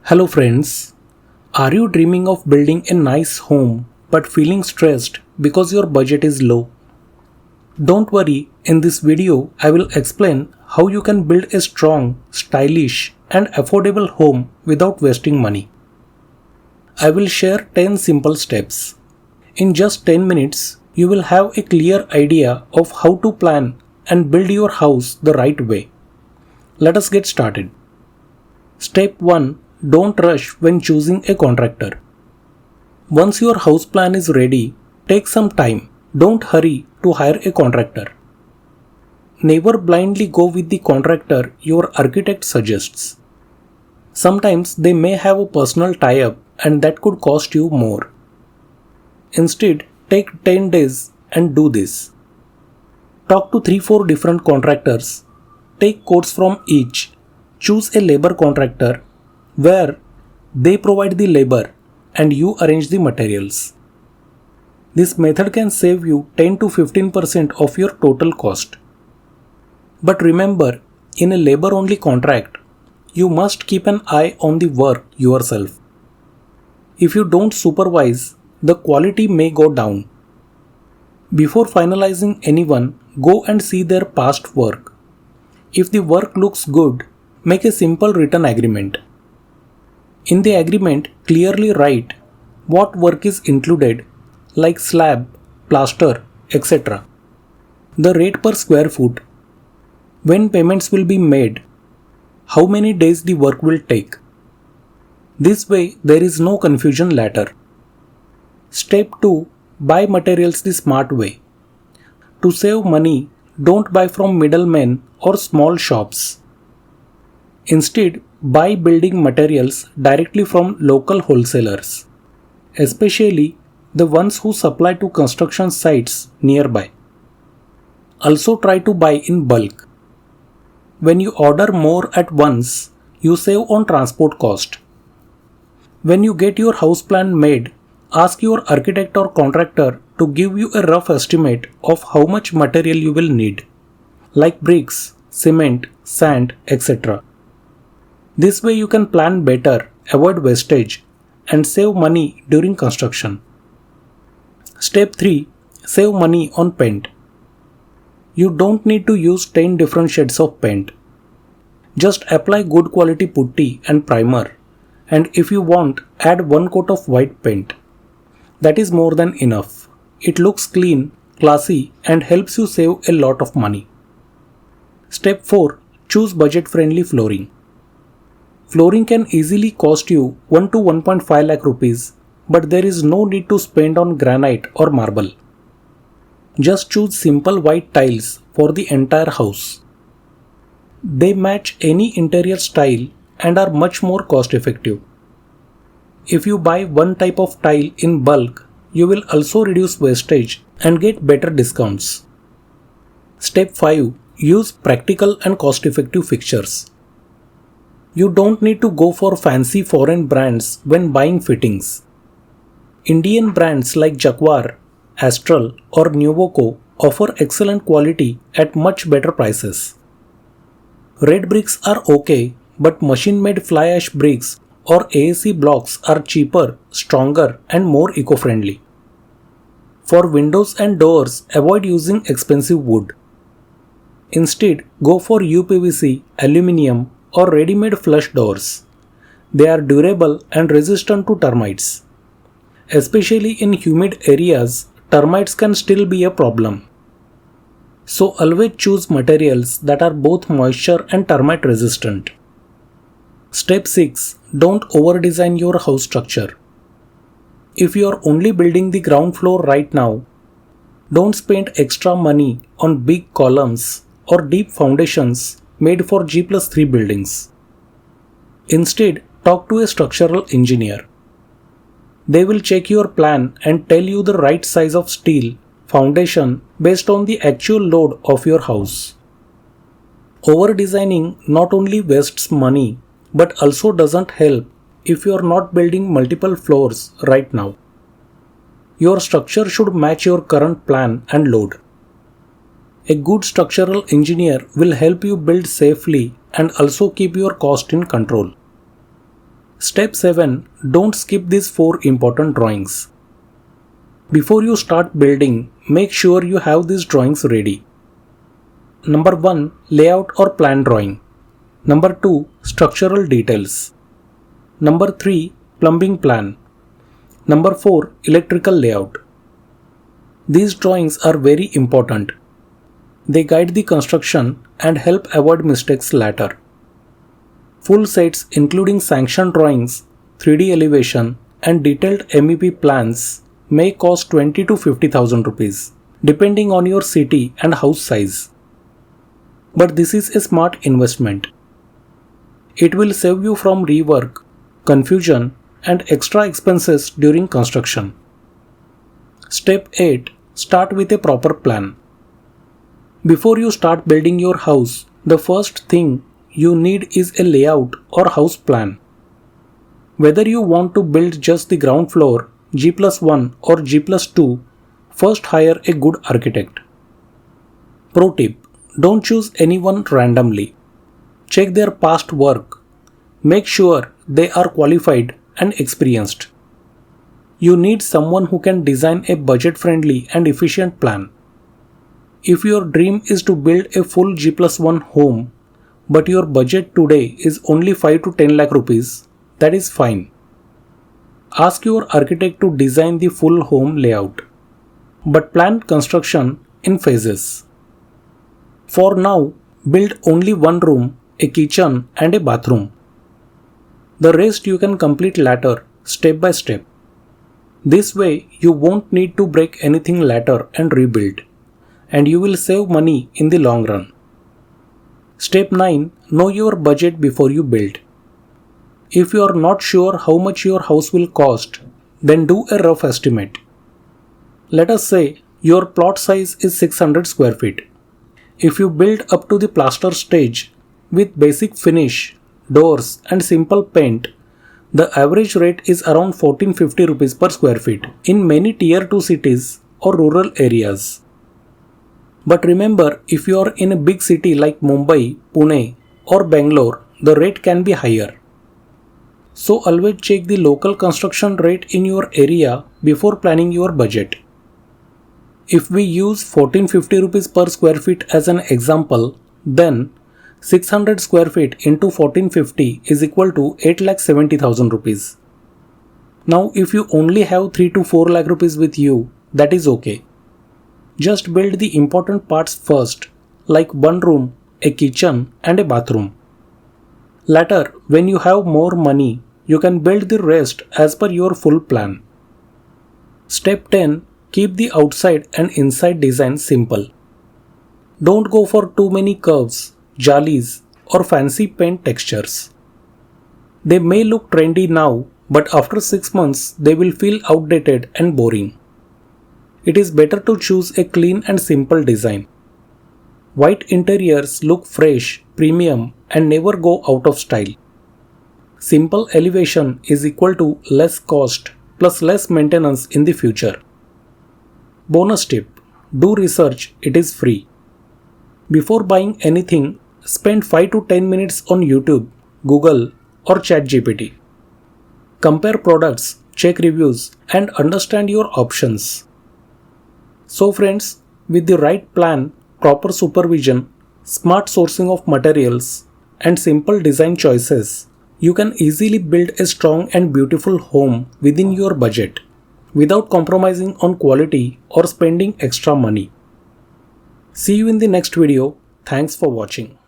Hello friends, are you dreaming of building a nice home but feeling stressed because your budget is low? Don't worry, in this video I will explain how you can build a strong, stylish and affordable home without wasting money. I will share 10 simple steps. In just 10 minutes, you will have a clear idea of how to plan and build your house the right way. Let us get started. Step 1. Don't rush when choosing a contractor. Once your house plan is ready, take some time. Don't hurry to hire a contractor. Never blindly go with the contractor your architect suggests. Sometimes they may have a personal tie-up and that could cost you more. Instead, take 10 days and do this. Talk to 3-4 different contractors. Take quotes from each. Choose a labor contractor where they provide the labor and you arrange the materials. This method can save you 10 to 15% of your total cost. But remember, in a labor-only contract, you must keep an eye on the work yourself. If you don't supervise, the quality may go down. Before finalizing anyone, go and see their past work. If the work looks good, make a simple written agreement. In the agreement, clearly write what work is included, like slab, plaster, etc. The rate per square foot, when payments will be made, how many days the work will take. This way, there is no confusion later. Step 2. Buy materials the smart way. To save money, don't buy from middlemen or small shops. Instead, buy building materials directly from local wholesalers, especially the ones who supply to construction sites nearby. Also try to buy in bulk. When you order more at once, you save on transport cost. When you get your house plan made, ask your architect or contractor to give you a rough estimate of how much material you will need, like bricks, cement, sand, etc. This way you can plan better, avoid wastage, and save money during construction. Step 3. Save money on paint. You don't need to use 10 different shades of paint. Just apply good quality putty and primer, and if you want, add 1 coat of white paint. That is more than enough. It looks clean, classy, and helps you save a lot of money. Step 4. Choose budget-friendly flooring. Flooring can easily cost you 1 to 1.5 lakh rupees, but there is no need to spend on granite or marble. Just choose simple white tiles for the entire house. They match any interior style and are much more cost effective. If you buy one type of tile in bulk, you will also reduce wastage and get better discounts. Step 5. Use practical and cost-effective fixtures. You don't need to go for fancy foreign brands when buying fittings. Indian brands like Jaguar, Astral or Nuvoco offer excellent quality at much better prices. Red bricks are okay, but machine-made fly ash bricks or AAC blocks are cheaper, stronger and more eco-friendly. For windows and doors, avoid using expensive wood. Instead, go for UPVC, aluminium or ready-made flush doors. They are durable and resistant to termites. Especially in humid areas, termites can still be a problem. So always choose materials that are both moisture and termite resistant. Step 6. Don't over-design your house structure. If you are only building the ground floor right now, don't spend extra money on big columns or deep foundations made for G+3 buildings. Instead, talk to a structural engineer. They will check your plan and tell you the right size of steel foundation based on the actual load of your house. Over-designing not only wastes money but also doesn't help if you are not building multiple floors right now. Your structure should match your current plan and load. A good structural engineer will help you build safely and also keep your cost in control. Step 7. Don't skip these 4 important drawings. Before you start building, make sure you have these drawings ready. Number 1. Layout or plan drawing. Number 2. Structural details. Number 3. Plumbing plan. Number 4. Electrical layout. These drawings are very important. They guide the construction and help avoid mistakes later. Full sets including sanction drawings, 3D elevation and detailed MEP plans may cost 20 to 50,000 rupees depending on your city and house size. But this is a smart investment. It will save you from rework, confusion and extra expenses during construction. Step 8. Start with a proper plan. Before you start building your house, the first thing you need is a layout or house plan. Whether you want to build just the ground floor, G+1 or G+2, first hire a good architect. Pro tip: don't choose anyone randomly. Check their past work. Make sure they are qualified and experienced. You need someone who can design a budget-friendly and efficient plan. If your dream is to build a full G+1 home, but your budget today is only 5 to 10 lakh rupees, that is fine. Ask your architect to design the full home layout, but plan construction in phases. For now, build only one room, a kitchen and a bathroom. The rest you can complete later, step by step. This way you won't need to break anything later and rebuild, and you will save money in the long run. Step 9. Know your budget before you build. If you are not sure how much your house will cost, then do a rough estimate. Let us say your plot size is 600 square feet. If you build up to the plaster stage with basic finish, doors and simple paint, the average rate is around 1450 rupees per square feet in many tier 2 cities or rural areas. But remember, if you are in a big city like Mumbai, Pune or Bangalore, the rate can be higher. So always check the local construction rate in your area before planning your budget. If we use 1450 rupees per square feet as an example, then 600 square feet into 1450 is equal to 8,70,000 rupees. Now if you only have 3 to 4 lakh rupees with you, that is okay. Just build the important parts first, like one room, a kitchen and a bathroom. Later, when you have more money, you can build the rest as per your full plan. Step 10. Keep the outside and inside design simple. Don't go for too many curves, jalis or fancy paint textures. They may look trendy now, but after 6 months they will feel outdated and boring. It is better to choose a clean and simple design. White interiors look fresh, premium and never go out of style. Simple elevation is equal to less cost plus less maintenance in the future. Bonus tip: do research, it is free. Before buying anything, spend 5 to 10 minutes on YouTube, Google or ChatGPT. Compare products, check reviews and understand your options. So friends, with the right plan, proper supervision, smart sourcing of materials and simple design choices, you can easily build a strong and beautiful home within your budget without compromising on quality or spending extra money. See you in the next video. Thanks for watching.